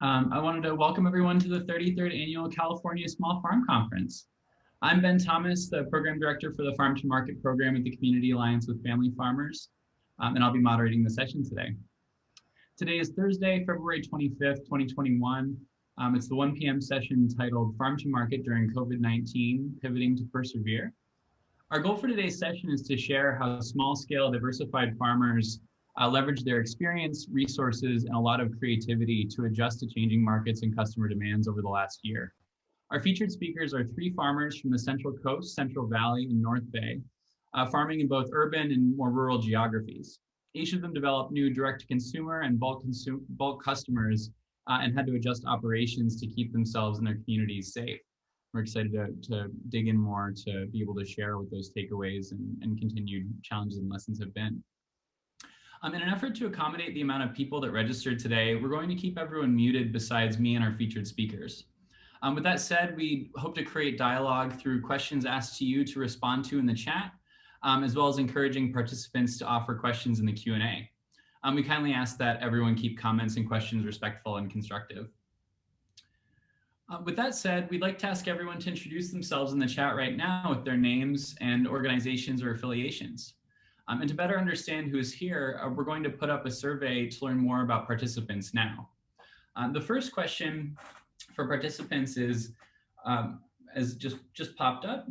I wanted to welcome everyone to the 33rd Annual California Small Farm Conference. I'm Ben Thomas, the Program Director for the Farm to Market program at the Community Alliance with Family Farmers, and I'll be moderating the session today. Today is Thursday, February 25th, 2021. It's the 1 p.m. session titled Farm to Market During COVID-19, Pivoting to Persevere. Our goal for today's session is to share how small-scale diversified farmers leverage their experience, resources, and a lot of creativity to adjust to changing markets and customer demands over the last year. Our featured speakers are three farmers from the Central Coast, Central Valley, and North Bay, farming in both urban and more rural geographies. Each of them developed new direct-to-consumer and bulk customers and had to adjust operations to keep themselves and their communities safe. We're excited to dig in more to be able to share what those takeaways and continued challenges and lessons have been. In an effort to accommodate the amount of people that registered today, we're going to keep everyone muted besides me and our featured speakers. With that said, we hope to create dialogue through questions asked to you to respond to in the chat, as well as encouraging participants to offer questions in the Q&A. We kindly ask that everyone keep comments and questions respectful and constructive. With that said, we'd like to ask everyone to introduce themselves in the chat right now with their names and organizations or affiliations. And to better understand who is here, we're going to put up a survey to learn more about participants now. The first question for participants is, as just popped up,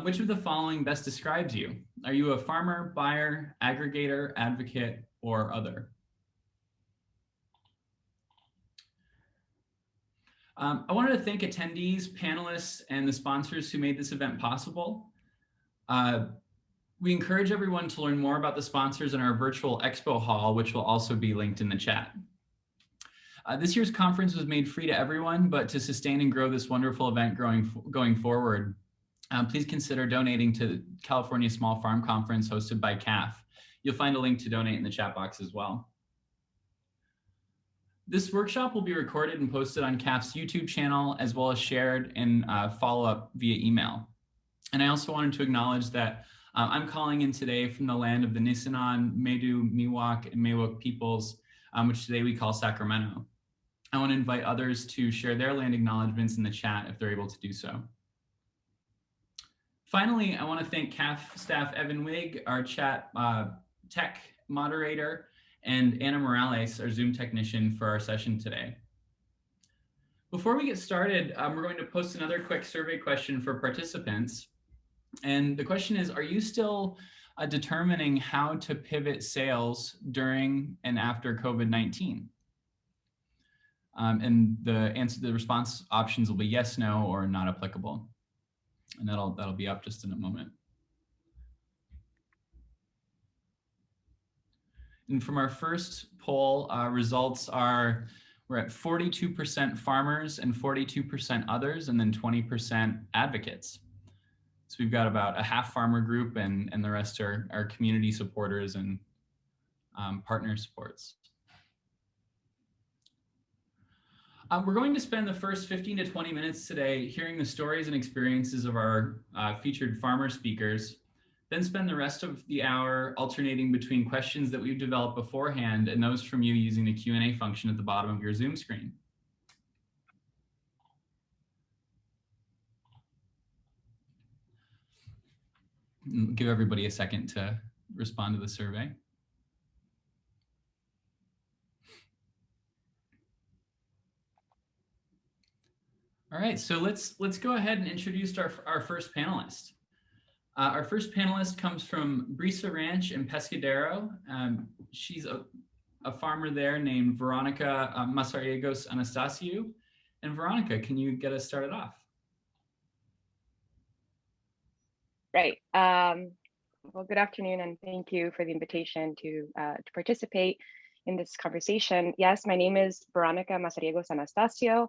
which of the following best describes you? Are you a farmer, buyer, aggregator, advocate, or other? I wanted to thank attendees, panelists, and the sponsors who made this event possible. We encourage everyone to learn more about the sponsors in our virtual expo hall, which will also be linked in the chat. This year's conference was made free to everyone, but to sustain and grow this wonderful event going forward, please consider donating to the California Small Farm Conference hosted by CAFF. You'll find a link to donate in the chat box as well. This workshop will be recorded and posted on CAFF's YouTube channel, as well as shared and follow up via email. And I also wanted to acknowledge that I'm calling in today from the land of the Nisenan, Medu, Miwok, and Miwok peoples, which today we call Sacramento. I want to invite others to share their land acknowledgements in the chat if they're able to do so. Finally, I want to thank CAFF staff Evan Wigg, our chat tech moderator, and Anna Morales, our Zoom technician, for our session today. Before we get started, we're going to post another quick survey question for participants. And the question is, are you still determining how to pivot sales during and after COVID-19? And the response options will be yes, no, or not applicable. And that'll be up just in a moment. And from our first poll, results are, we're at 42% farmers and 42% others, and then 20% advocates. So we've got about a half farmer group, and the rest are community supporters and partner supports. We're going to spend the first 15 to 20 minutes today hearing the stories and experiences of our featured farmer speakers, then spend the rest of the hour alternating between questions that we've developed beforehand and those from you using the Q&A function at the bottom of your Zoom screen. Give everybody a second to respond to the survey. All right, so let's go ahead and introduce our first panelist. Our first panelist comes from Brisa Ranch in Pescadero. She's a farmer there named Verónica Mazariegos-Anastassiou. And Verónica, can you get us started off? Right. Well, good afternoon, and thank you for the invitation to participate in this conversation. Yes, my name is Verónica Mazariegos-Anastassiou,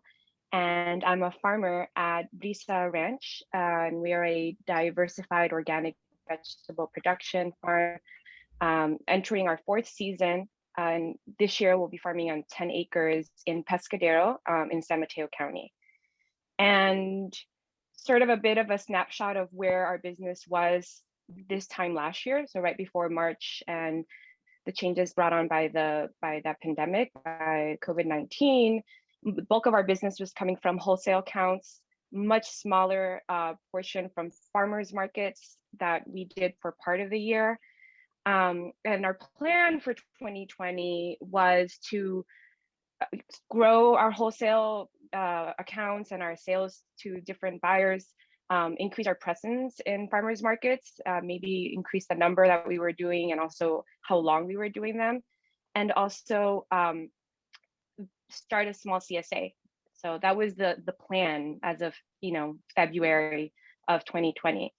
and I'm a farmer at Brisa Ranch, and we are a diversified organic vegetable production farm entering our 4th season. And this year we'll be farming on 10 acres in Pescadero in San Mateo County. And sort of a bit of a snapshot of where our business was this time last year, so right before March and the changes brought on by that pandemic, by COVID-19, the bulk of our business was coming from wholesale accounts, much smaller portion from farmers markets that we did for part of the year. And our plan for 2020 was to grow our wholesale accounts and our sales to different buyers, increase our presence in farmers markets, maybe increase the number that we were doing and also how long we were doing them, and also start a small CSA. So that was the plan as of February of 2020.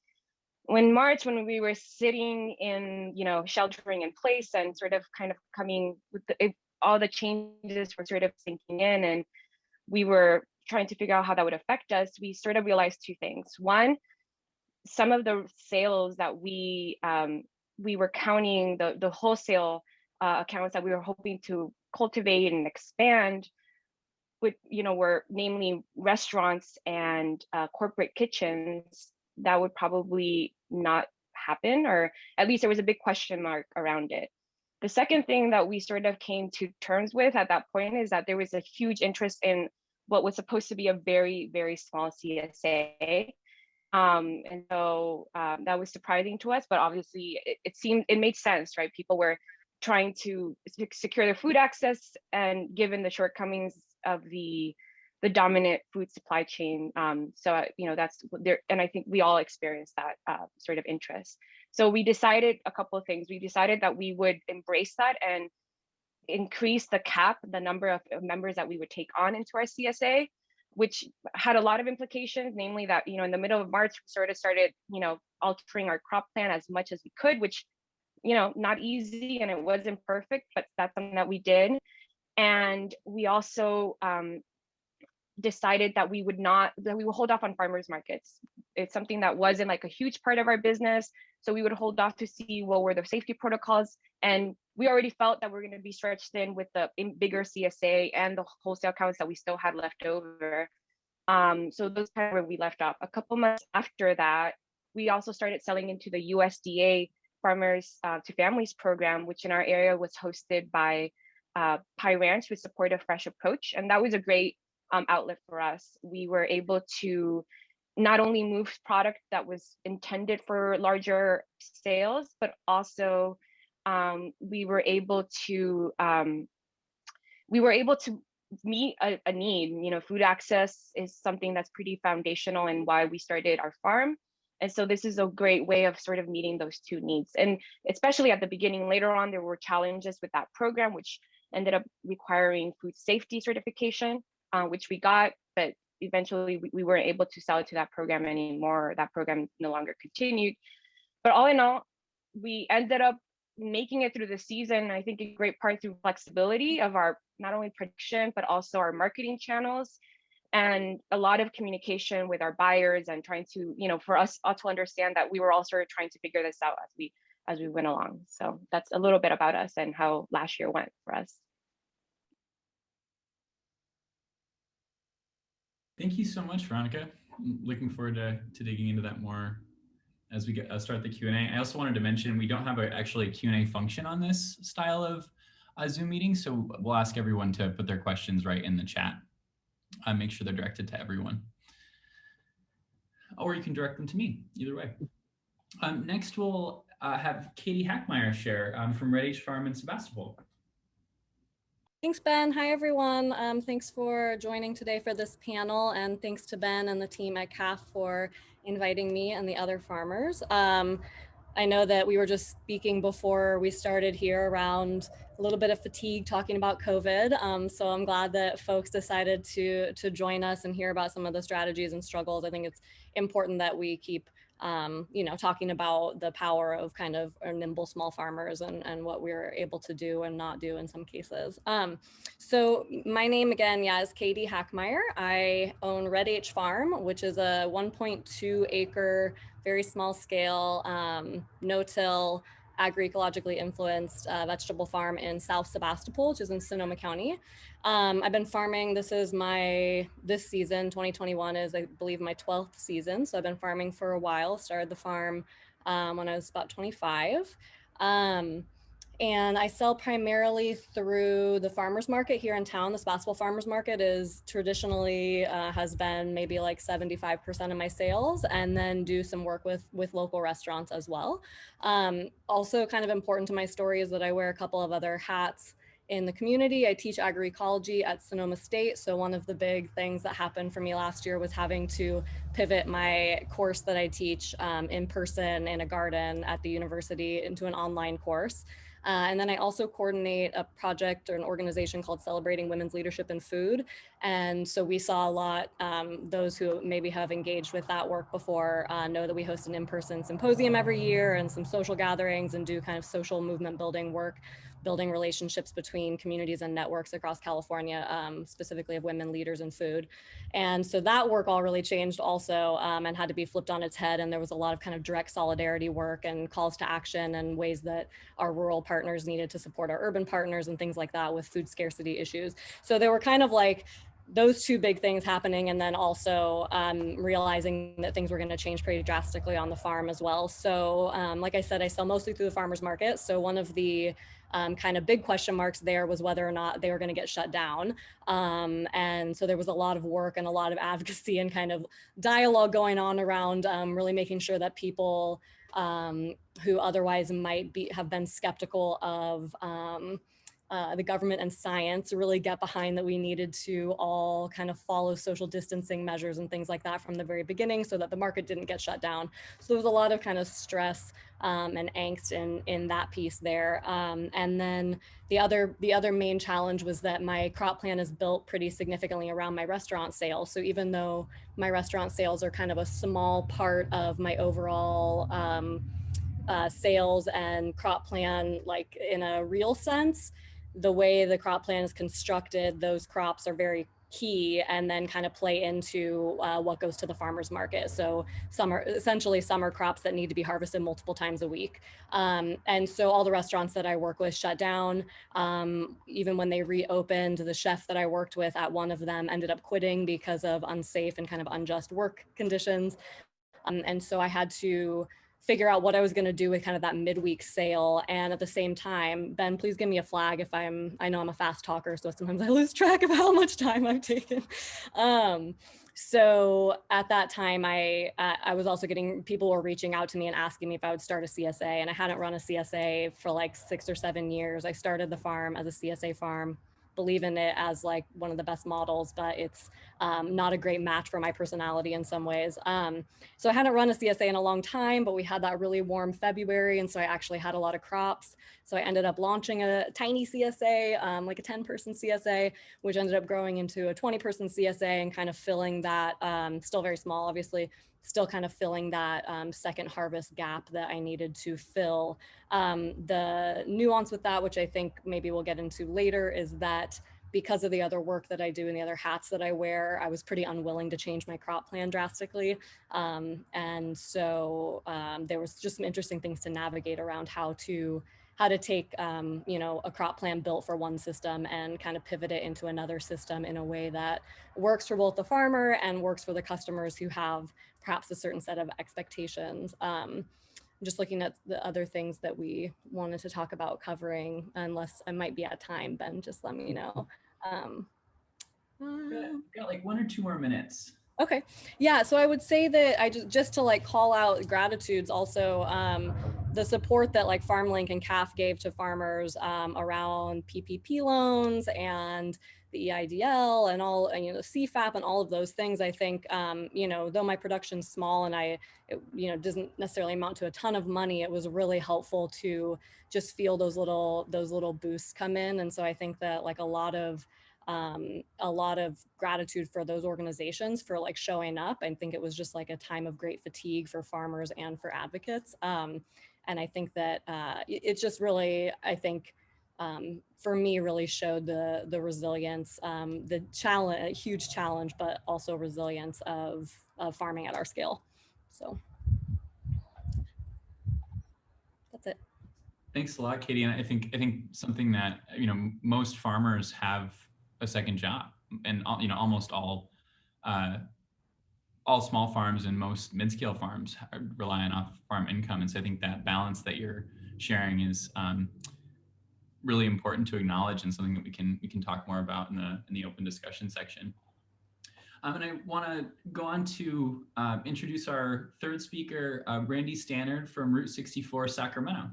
When March, when we were sitting in sheltering in place and sort of kind of coming with all the changes were sort of sinking in, and we were trying to figure out how that would affect us, we sort of realized two things. One, some of the sales that we were counting, the wholesale accounts that we were hoping to cultivate and expand, were namely restaurants and corporate kitchens, that would probably not happen, or at least there was a big question mark around it. The second thing that we sort of came to terms with at that point is that there was a huge interest in what was supposed to be a very, very small CSA. And so that was surprising to us, but obviously it made sense, right? People were trying to secure their food access, and given the shortcomings of the dominant food supply chain. That's there, and I think we all experienced that sort of interest. So we decided a couple of things. We decided that we would embrace that and increase the cap, the number of members that we would take on into our CSA, which had a lot of implications, namely that, in the middle of March, we sort of started, altering our crop plan as much as we could, which, not easy and it wasn't perfect, but that's something that we did. And we also decided that we would hold off on farmers markets. It's something that wasn't like a huge part of our business. So we would hold off to see what were the safety protocols. And we already felt that we're going to be stretched thin with the bigger CSA and the wholesale accounts that we still had left over. So those kind of where we left off. A couple months after that, we also started selling into the USDA Farmers to Families program, which in our area was hosted by Pie Ranch with Support a Fresh Approach. And that was a great outlet for us. We were able to not only move product that was intended for larger sales, but also we were able to meet a need. Food access is something that's pretty foundational in why we started our farm. And so this is a great way of sort of meeting those two needs. And especially at the beginning, later on, there were challenges with that program, which ended up requiring food safety certification, which we got, but eventually we weren't able to sell it to that program anymore. That program no longer continued. But all in all, we ended up making it through the season, I think in great part through flexibility of our, not only production, but also our marketing channels, and a lot of communication with our buyers, and trying to, for us all to understand that we were all sort of trying to figure this out as we went along. So that's a little bit about us and how last year went for us. Thank you so much, Veronica. I'm looking forward to digging into that more as we start the Q&A. I also wanted to mention we don't have actually a Q&A function on this style of Zoom meeting, so we'll ask everyone to put their questions right in the chat. Make sure they're directed to everyone. Or you can direct them to me, either way. Next, we'll have Caiti Hachmyer share from Red H Farm in Sebastopol. Thanks, Ben. Hi, everyone. Thanks for joining today for this panel, and thanks to Ben and the team at CAFF for inviting me and the other farmers. I know that we were just speaking before we started here around a little bit of fatigue talking about COVID. So I'm glad that folks decided to join us and hear about some of the strategies and struggles. I think it's important that we keep talking about the power of kind of our nimble small farmers and what we're able to do and not do in some cases. So my name again, is Caiti Hachmyer. I own Red H Farm, which is a 1.2 acre, very small scale, no-till, agroecologically influenced vegetable farm in South Sebastopol, which is in Sonoma County. I've been farming, this season, 2021 is, I believe, my 12th season. So I've been farming for a while, started the farm when I was about 25. And I sell primarily through the farmers market here in town. The Spotsville Farmers Market is traditionally has been maybe like 75% of my sales, and then do some work with local restaurants as well. Also kind of important to my story is that I wear a couple of other hats in the community. I teach agroecology at Sonoma State. So one of the big things that happened for me last year was having to pivot my course that I teach in person in a garden at the university into an online course. And then I also coordinate a project or an organization called Celebrating Women's Leadership in Food. And so we saw a lot, those who maybe have engaged with that work before know that we host an in-person symposium every year and some social gatherings and do kind of social movement building work, building relationships between communities and networks across California, specifically of women leaders in food. And so that work all really changed also and had to be flipped on its head. And there was a lot of kind of direct solidarity work and calls to action and ways that our rural partners needed to support our urban partners and things like that with food scarcity issues. So they were kind of like those two big things happening, and then also realizing that things were going to change pretty drastically on the farm as well. So like I said, I sell mostly through the farmers market. So one of the kind of big question marks there was whether or not they were going to get shut down. And so there was a lot of work and a lot of advocacy and kind of dialogue going on around really making sure that people who otherwise might have been skeptical of the government and science really get behind that we needed to all kind of follow social distancing measures and things like that from the very beginning so that the market didn't get shut down. So there was a lot of kind of stress and angst in that piece there. And then the other main challenge was that my crop plan is built pretty significantly around my restaurant sales. So even though my restaurant sales are kind of a small part of my overall sales and crop plan, like in a real sense, the way the crop plan is constructed, those crops are very key and then kind of play into what goes to the farmer's market. So essentially summer crops that need to be harvested multiple times a week. And so all the restaurants that I work with shut down. Even when they reopened, the chef that I worked with at one of them ended up quitting because of unsafe and kind of unjust work conditions. And so I had to figure out what I was going to do with kind of that midweek sale. And at the same time, Ben, please give me a flag if I know I'm a fast talker, so sometimes I lose track of how much time I've taken. So at that time, I was also people were reaching out to me and asking me if I would start a CSA, and I hadn't run a CSA for like 6 or 7 years. I started the farm as a CSA farm, believe in it as like one of the best models, but it's not a great match for my personality in some ways. So I hadn't run a CSA in a long time, but we had that really warm February. And so I actually had a lot of crops. So I ended up launching a tiny CSA, like a 10-person CSA, which ended up growing into a 20-person CSA and kind of filling that, still very small, obviously, still kind of filling that second harvest gap that I needed to fill. The nuance with that, which I think maybe we'll get into later, is that because of the other work that I do and the other hats that I wear, I was pretty unwilling to change my crop plan drastically. And so there was just some interesting things to navigate around how to take, a crop plan built for one system and kind of pivot it into another system in a way that works for both the farmer and works for the customers who have perhaps a certain set of expectations. Just looking at the other things that we wanted to talk about covering, unless I might be at time, Ben, just let me know. Got like 1 or 2 more minutes. Okay. Yeah. So I would say that I just to like call out gratitudes also, the support that like FarmLink and CAFF gave to farmers around PPP loans and the EIDL and all, and, CFAP and all of those things. I think, though my production's small and it doesn't necessarily amount to a ton of money, it was really helpful to just feel those little boosts come in. And so I think that like a lot of gratitude for those organizations for like showing up. I think it was just like a time of great fatigue for farmers and for advocates. And I think that it's just really, I think, for me, really showed the resilience, the challenge, a huge challenge, but also resilience of farming at our scale. So that's it. Thanks a lot, Katie. And I think something that most farmers have a second job, and almost all small farms and most mid-scale farms rely on off-farm income. And so I think that balance that you're sharing is really important to acknowledge and something that we can talk more about in the open discussion section. And I want to go on to introduce our third speaker, Randy Stannard from Route 64 Sacramento.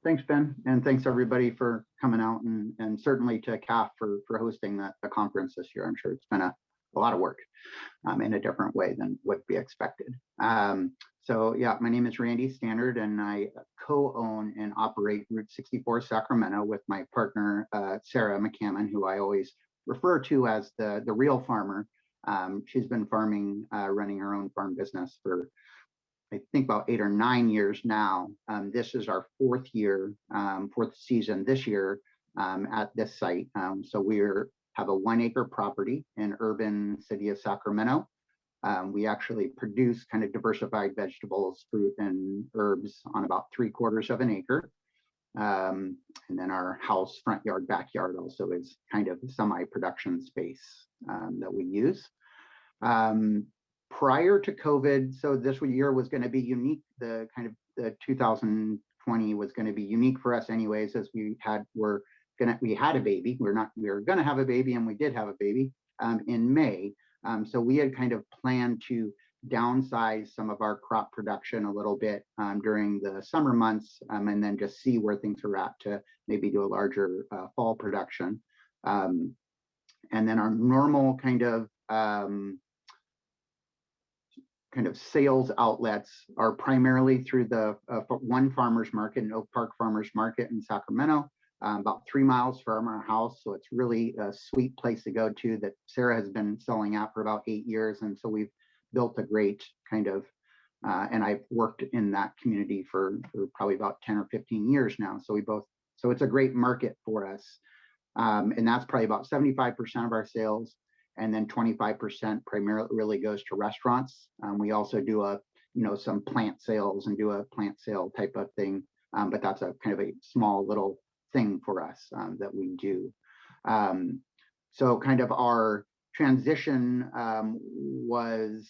Thanks, Ben, and thanks everybody for coming out, and certainly to CAFF for hosting the conference this year. I'm sure it's been a lot of work in a different way than would be expected. So yeah, my name is Randy Stannard, and I co-own and operate Route 64 Sacramento with my partner, Sarah McCammon, who I always refer to as the real farmer. She's been farming, running her own farm business for, I think, about 8 or 9 years now. This is our fourth season this year at this site. So we have a 1-acre property in urban city of Sacramento. We actually produce kind of diversified vegetables, fruit, and herbs on about 3/4 of an acre. And then our house, front yard, backyard also is kind of semi-production space that we use. Prior to COVID, so this year was going to be unique. The 2020 was going to be unique for us anyways, as we had a baby. We were going to have a baby, and we did have a baby in May. So we had kind of planned to downsize some of our crop production a little bit during the summer months, and then just see where things are at to maybe do a larger fall production. And then our normal kind of sales outlets are primarily through the one farmers market, in Oak Park Farmers Market in Sacramento, about 3 miles from our house. So it's really a sweet place to go to, that Sarah has been selling at for about 8 years. And so we've built a great kind of, and I've worked in that community for probably about 10 or 15 years now. So so it's a great market for us. And that's probably about 75% of our sales. And then 25% primarily really goes to restaurants. We also do some plant sales and do a plant sale type of thing. But that's a kind of a small little thing for us that we do. So kind of our transition was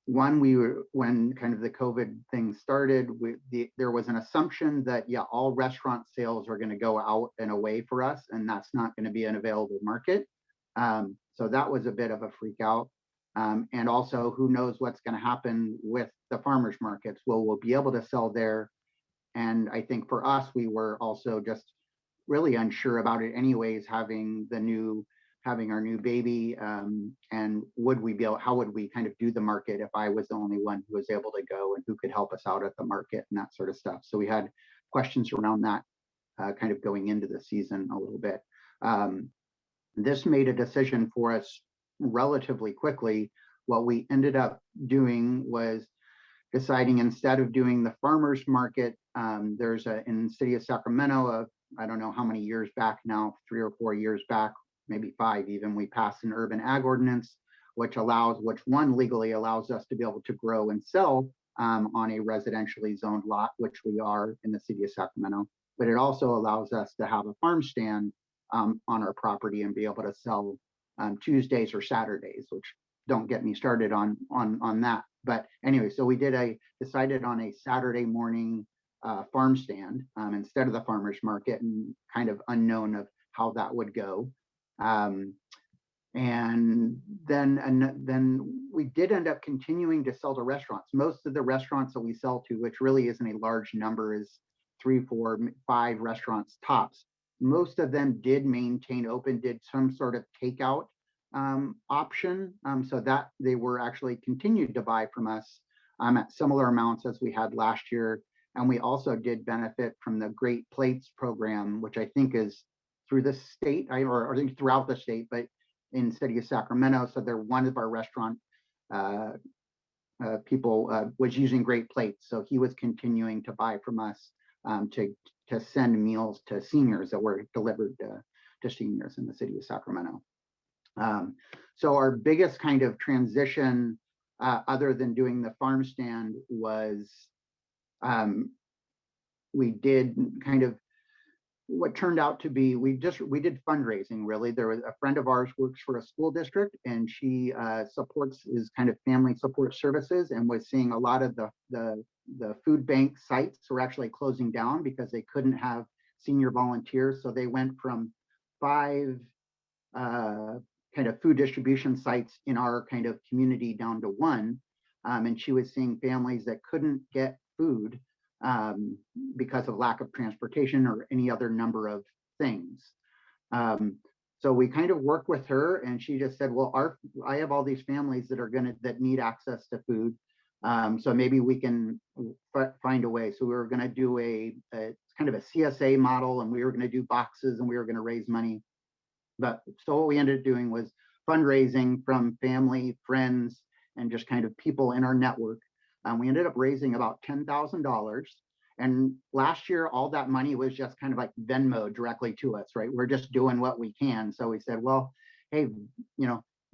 when kind of the COVID thing started, there was an assumption that, yeah, all restaurant sales are going to go out and away for us, and that's not going to be an available market. So that was a bit of a freak out. And also, who knows what's going to happen with the farmers markets? We'll be able to sell there. And I think for us, we were also just really unsure about it anyways, having our new baby, and how would we kind of do the market if I was the only one who was able to go, and who could help us out at the market and that sort of stuff. So we had questions around that kind of going into the season a little bit. This made a decision for us relatively quickly. What we ended up doing was deciding, instead of doing the farmers market, there's in the city of Sacramento, I don't know how many years back now, 3 or 4 years back, maybe 5 even, we passed an urban ag ordinance, which legally allows us to be able to grow and sell on a residentially zoned lot, which we are in the city of Sacramento. But it also allows us to have a farm stand on our property and be able to sell Tuesdays or Saturdays, which don't get me started on that. But anyway, so we decided on a Saturday morning farm stand instead of the farmers market, and kind of unknown of how that would go. And then we did end up continuing to sell to restaurants. Most of the restaurants that we sell to, which really isn't a large number, is 3, 4, 5 restaurants tops. Most of them did maintain open, did some sort of takeout option, so that they were actually continued to buy from us at similar amounts as we had last year. And we also did benefit from the Great Plates program, which I think is through the state, or I think throughout the state, but in the city of Sacramento. So they're one of our restaurant people was using Great Plates, so he was continuing to buy from us to send meals to seniors that were delivered to seniors in the city of Sacramento. So our biggest kind of transition, other than doing the farm stand, was we did kind of what turned out to be, we did fundraising, really. There was a friend of ours works for a school district, and she is kind of family support services, and was seeing a lot of the food bank sites were actually closing down because they couldn't have senior volunteers. So they went from 5 kind of food distribution sites in our kind of community down to 1. And she was seeing families that couldn't get food because of lack of transportation or any other number of things. So we kind of worked with her, and she just said, well, I have all these families that need access to food. So maybe we can find a way. So we were going to do a kind of a CSA model, and we were going to do boxes, and we were going to raise money. But so what we ended up doing was fundraising from family, friends, and just kind of people in our network. We ended up raising about $10,000. And last year, all that money was just kind of like Venmo directly to us, right? We're just doing what we can. So we said, well, hey,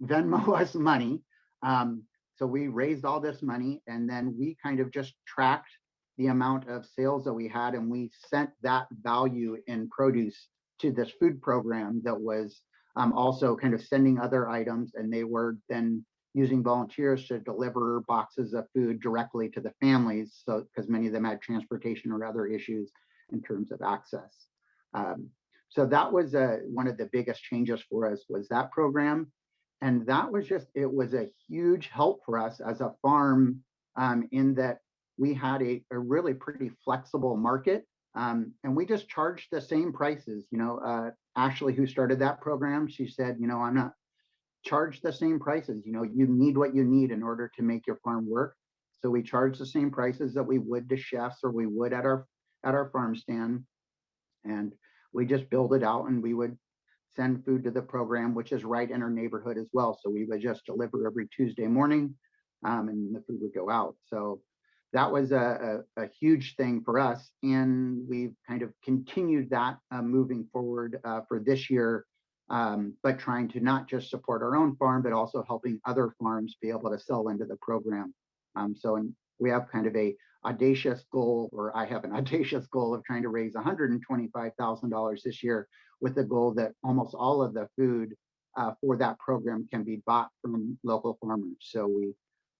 Venmo us money. So we raised all this money, and then we kind of just tracked the amount of sales that we had, and we sent that value in produce to this food program that was also kind of sending other items, and they were then using volunteers to deliver boxes of food directly to the families. So because many of them had transportation or other issues in terms of access. So that was one of the biggest changes for us, was that program. And that was it was a huge help for us as a farm in that we had a really pretty flexible market. And we just charged the same prices. Ashley, who started that program, she said, I'm not charge the same prices. You need what you need in order to make your farm work. So we charge the same prices that we would to chefs or we would at our farm stand. And we just build it out, and we would send food to the program, which is right in our neighborhood as well. So we would just deliver every Tuesday morning, and the food would go out. So that was a huge thing for us. And we've kind of continued that moving forward for this year, but trying to not just support our own farm, but also helping other farms be able to sell into the program. And we have kind of a audacious goal, or I have an audacious goal of trying to raise $125,000 this year, with the goal that almost all of the food for that program can be bought from local farmers. So we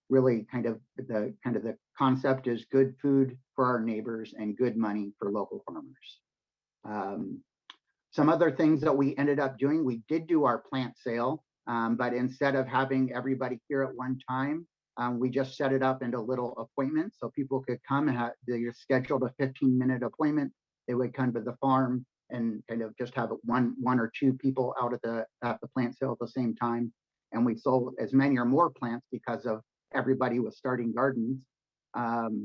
really the concept is good food for our neighbors and good money for local farmers. Some other things that we ended up doing, we did do our plant sale, but instead of having everybody here at one time, we just set it up into little appointments so people could come and they scheduled a 15-minute appointment. They would come to the farm and kind of just have one or two people out at the plant sale at the same time. And we sold as many or more plants because of everybody was starting gardens.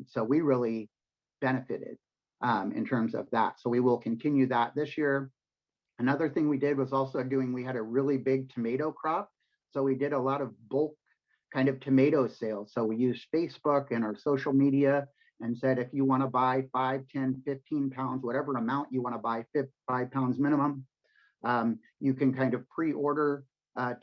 So we really benefited in terms of that. So we will continue that this year. Another thing we did was also we had a really big tomato crop. So we did a lot of bulk kind of tomato sales. So we used Facebook and our social media and said, if you want to buy 5, 10, 15 pounds, whatever amount you want to buy, 5 pounds minimum, you can kind of pre-order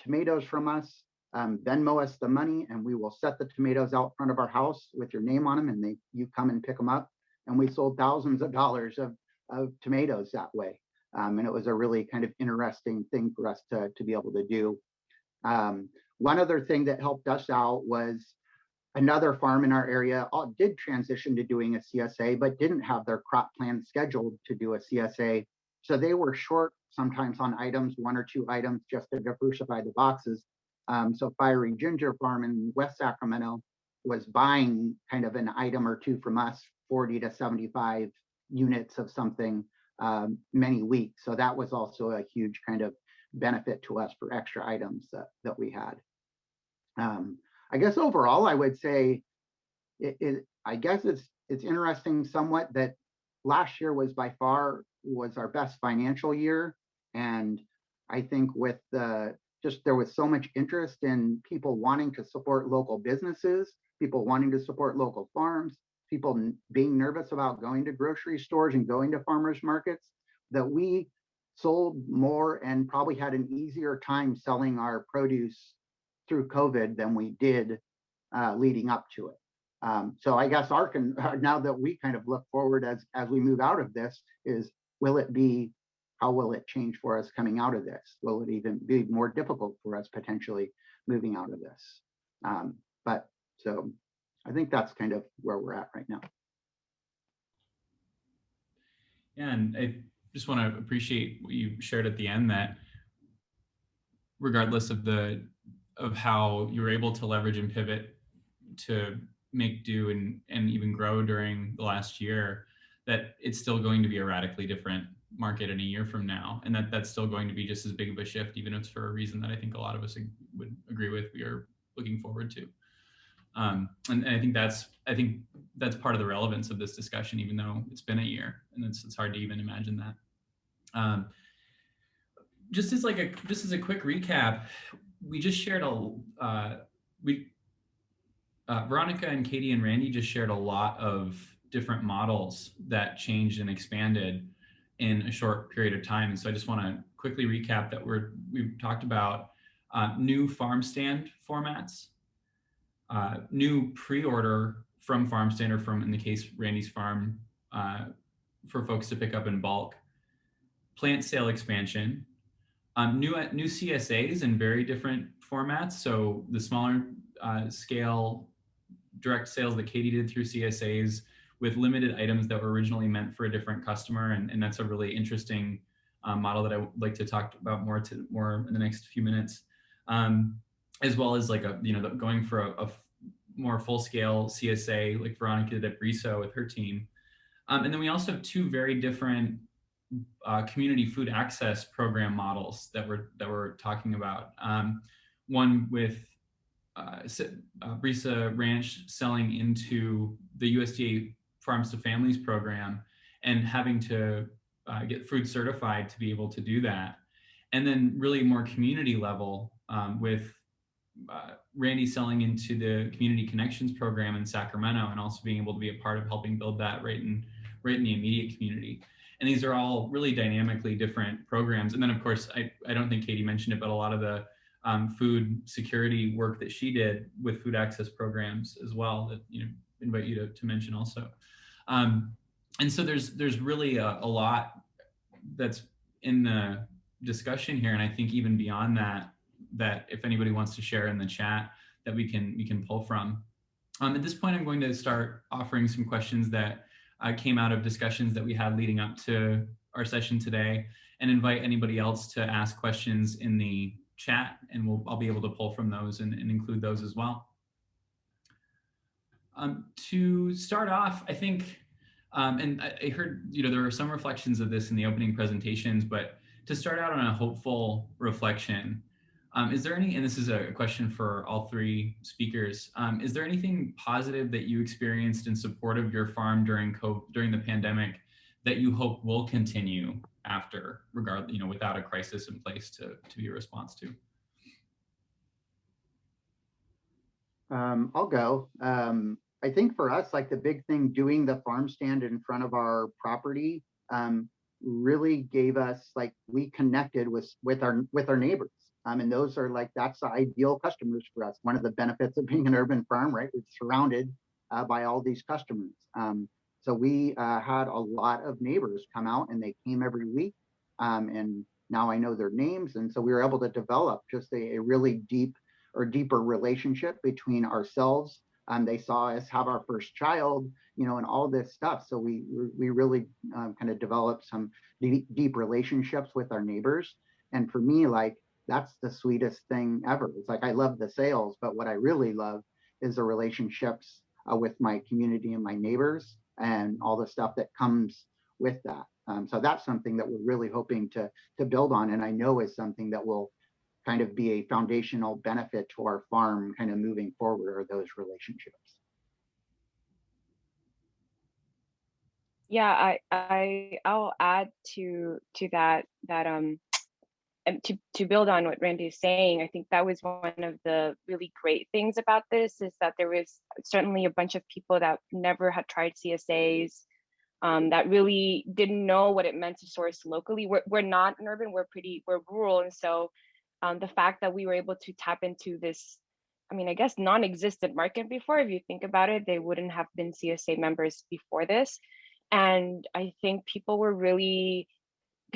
tomatoes from us, Venmo us the money, and we will set the tomatoes out front of our house with your name on them, and you come and pick them up. And we sold thousands of dollars of tomatoes that way. And it was a really kind of interesting thing for us to be able to do. One other thing that helped us out was another farm in our area did transition to doing a CSA, but didn't have their crop plan scheduled to do a CSA. So they were short sometimes on items, 1 or 2 items, just to diversify the boxes. So Fiery Ginger Farm in West Sacramento was buying kind of an item or 2 from us, 40 to 75 units of something many weeks. So that was also a huge kind of benefit to us for extra items that we had. I guess overall, I would say I guess it's interesting somewhat that last year was by far our best financial year. And I think with there was so much interest in people wanting to support local businesses, people wanting to support local farms, people being nervous about going to grocery stores and going to farmers markets, that we sold more and probably had an easier time selling our produce through COVID than we did leading up to it. So I guess now that we kind of look forward as we move out of this is, how will it change for us coming out of this? Will it even be more difficult for us potentially moving out of this? But so I think that's kind of where we're at right now. Yeah, and I just want to appreciate what you shared at the end, that regardless of how you were able to leverage and pivot to make do and even grow during the last year, that it's still going to be a radically different market in a year from now, and that's still going to be just as big of a shift, even if it's for a reason that I think a lot of us would agree with, we are looking forward to. And I think that's part of the relevance of this discussion, even though it's been a year, and it's hard to even imagine that. Just as a quick recap, we just shared Verónica and Caiti and Randy just shared a lot of different models that changed and expanded in a short period of time. And so I just want to quickly recap that we've talked about new farm stand formats, new pre-order from farm stand, or from, in the case, Randy's farm, for folks to pick up in bulk, plant sale expansion, new CSAs in very different formats. So the smaller scale direct sales that Caiti did through CSAs with limited items that were originally meant for a different customer. And that's a really interesting model that I would like to talk about more in the next few minutes, as well as going for a more full-scale CSA like Verónica did at Brisa with her team. And then we also have two very different community food access program models that we're talking about. One with Brisa Ranch selling into the USDA Farms to Families program and having to get food certified to be able to do that. And then really more community level with Randy selling into the Community Connections program in Sacramento, and also being able to be a part of helping build that right in the immediate community. And these are all really dynamically different programs. And then, of course, I don't think Caiti mentioned it, but a lot of the food security work that she did with food access programs as well, that invite you to mention also. And so there's really a lot that's in the discussion here, and I think even beyond that if anybody wants to share in the chat, that we can pull from. At this point, I'm going to start offering some questions that came out of discussions that we had leading up to our session today, and invite anybody else to ask questions in the chat, and I'll be able to pull from those and include those as well. To start off, I think, and I heard there were some reflections of this in the opening presentations, but to start out on a hopeful reflection, is there any, and this is a question for all three speakers, is there anything positive that you experienced in support of your farm during the pandemic that you hope will continue after, without a crisis in place to be a response to? I'll go. I think for us, like the big thing, doing the farm stand in front of our property really gave us, we connected with our neighbors. And those are that's the ideal customers for us. One of the benefits of being an urban farm, right? We're surrounded by all these customers. So we had a lot of neighbors come out, and they came every week. And now I know their names. And so we were able to develop just a really deeper relationship between ourselves. They saw us have our first child, and all this stuff. So we really kind of developed some deep relationships with our neighbors. And for me, that's the sweetest thing ever. It's I love the sales, but what I really love is the relationships with my community and my neighbors, and all the stuff that comes with that. So that's something that we're really hoping to build on, and I know is something that will kind of be a foundational benefit to our farm kind of moving forward, are those relationships. Yeah, I'll add to that and to build on what Randy is saying. I think that was one of the really great things about this, is that there was certainly a bunch of people that never had tried CSAs, that really didn't know what it meant to source locally. We're not an urban, we're rural. And so the fact that we were able to tap into this, I guess non-existent market before, if you think about it, they wouldn't have been CSA members before this. And I think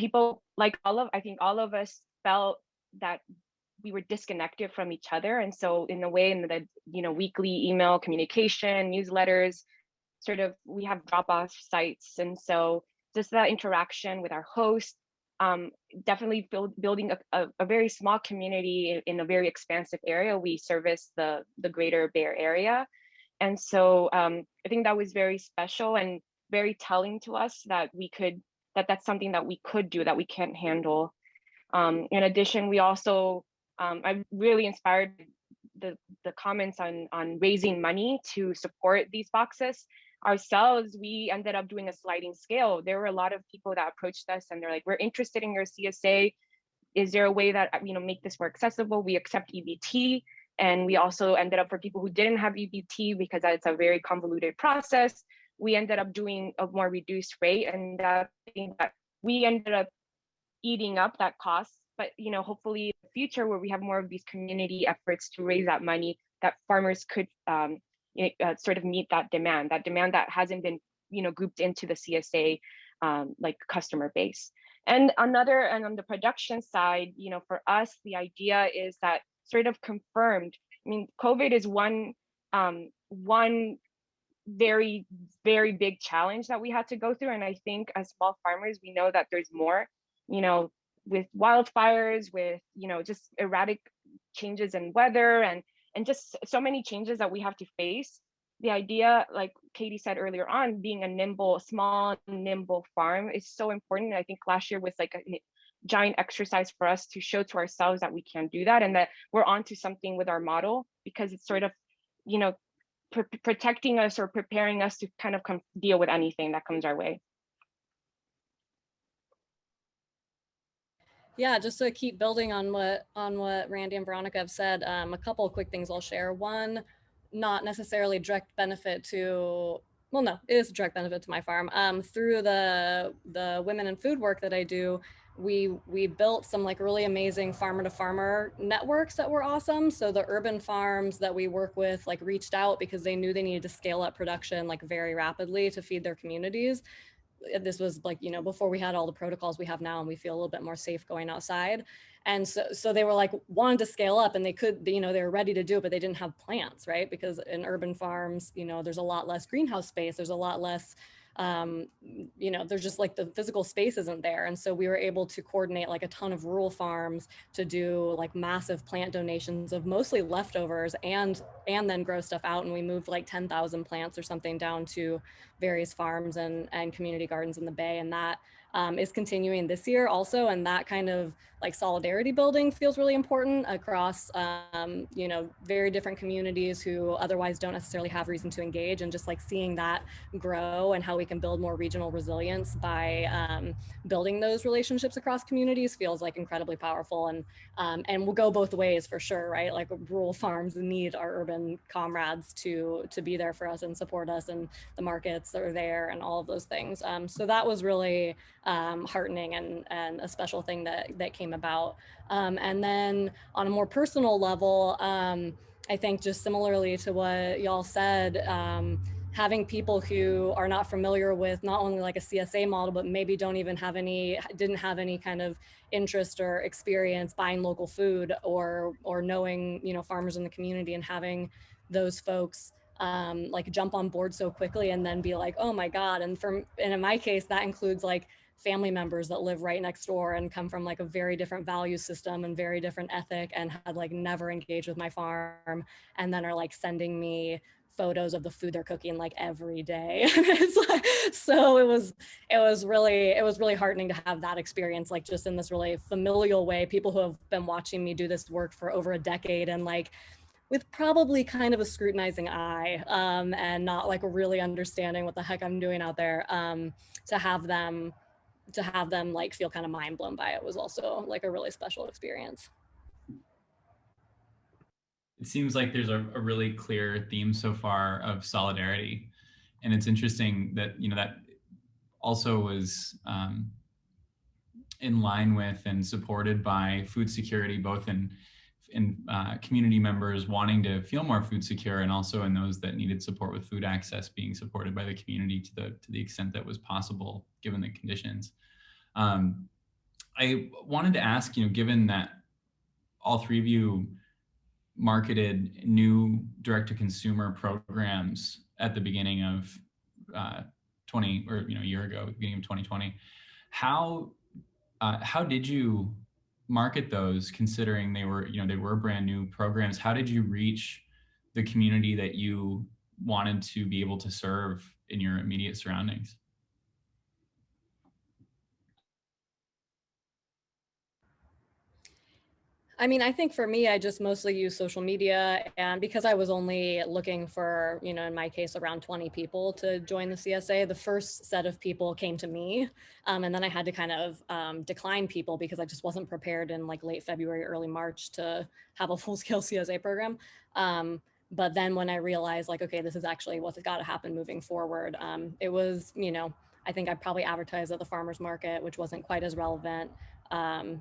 I think all of us felt that we were disconnected from each other. And so in a way, in the weekly email communication, newsletters, sort of, we have drop-off sites. And so just that interaction with our host, definitely building a very small community in a very expansive area. We service the greater Bay Area. And so I think that was very special and very telling to us that that's something that we could do, that we can handle. In addition, we also, I really inspired the comments on raising money to support these boxes. Ourselves, we ended up doing a sliding scale. There were a lot of people that approached us and they're like, we're interested in your CSA. Is there a way that, make this more accessible? We accept EBT. And we also ended up, for people who didn't have EBT, because it's a very convoluted process, we ended up doing a more reduced rate. And that we ended up eating up that cost. But hopefully in the future, where we have more of these community efforts to raise that money, that farmers could sort of meet that demand that hasn't been grouped into the CSA like customer base. And on the production side, for us, the idea is that sort of confirmed. I mean, COVID is one very, very big challenge that we had to go through. And I think as small farmers, we know that there's more, with wildfires, with, just erratic changes in weather and just so many changes that we have to face. The idea, like Caiti said earlier on, being a small, nimble farm is so important. I think last year was like a giant exercise for us to show to ourselves that we can do that and that we're onto something with our model, because it's sort of, protecting us or preparing us to kind of deal with anything that comes our way. Yeah, just to keep building on what Randy and Veronica have said, a couple of quick things I'll share. One, not necessarily direct benefit to, well, no, it is a direct benefit to my farm. Through the women in food work that I do, we built some like really amazing farmer to farmer networks that were awesome. So the urban farms that we work with like reached out because they knew they needed to scale up production like very rapidly to feed their communities. This was like, before we had all the protocols we have now, and we feel a little bit more safe going outside. And so they were like, wanted to scale up, and they could, they were ready to do it, but they didn't have plants, right? Because in urban farms, there's a lot less greenhouse space. There's a lot less, there's just like the physical space isn't there. And so we were able to coordinate like a ton of rural farms to do like massive plant donations of mostly leftovers and then grow stuff out. And we moved like 10,000 plants or something down to various farms and community gardens in the Bay. And that is continuing this year also. And that kind of like solidarity building feels really important across, very different communities who otherwise don't necessarily have reason to engage, and just like seeing that grow and how we can build more regional resilience by building those relationships across communities feels like incredibly powerful. And will go both ways for sure, right? Like rural farms need our urban comrades to be there for us and support us, and the markets that are there and all of those things. So that was really heartening and a special thing that came about. And then on a more personal level, I think just similarly to what y'all said, having people who are not familiar with not only like a CSA model, but maybe didn't have any kind of interest or experience buying local food or knowing, farmers in the community, and having those folks like jump on board so quickly and then be like, oh my God. And in my case, that includes like family members that live right next door and come from like a very different value system and very different ethic, and had like never engaged with my farm, and then are like sending me photos of the food they're cooking like every day. It's like, so it was really heartening to have that experience, like just in this really familial way, people who have been watching me do this work for over a decade, and like with probably kind of a scrutinizing eye, and not like really understanding what the heck I'm doing out there, to have them like feel kind of mind blown by it was also like a really special experience. It seems like there's a really clear theme so far of solidarity. And it's interesting that, that also was in line with and supported by food security, both in community members wanting to feel more food secure, and also in those that needed support with food access being supported by the community to the extent that was possible given the conditions. I wanted to ask, given that all three of you marketed new direct-to-consumer programs at the beginning of 20 or a year ago, beginning of 2020. How did you market those, considering they were brand new programs? How did you reach the community that you wanted to be able to serve in your immediate surroundings? I mean, I think for me, I just mostly use social media, and because I was only looking for, in my case, around 20 people to join the CSA, the first set of people came to me, and then I had to kind of decline people because I just wasn't prepared in like late February, early March to have a full-scale CSA program. But then when I realized like, okay, this is actually what's got to happen moving forward, it was, I think I probably advertised at the farmers market, which wasn't quite as relevant.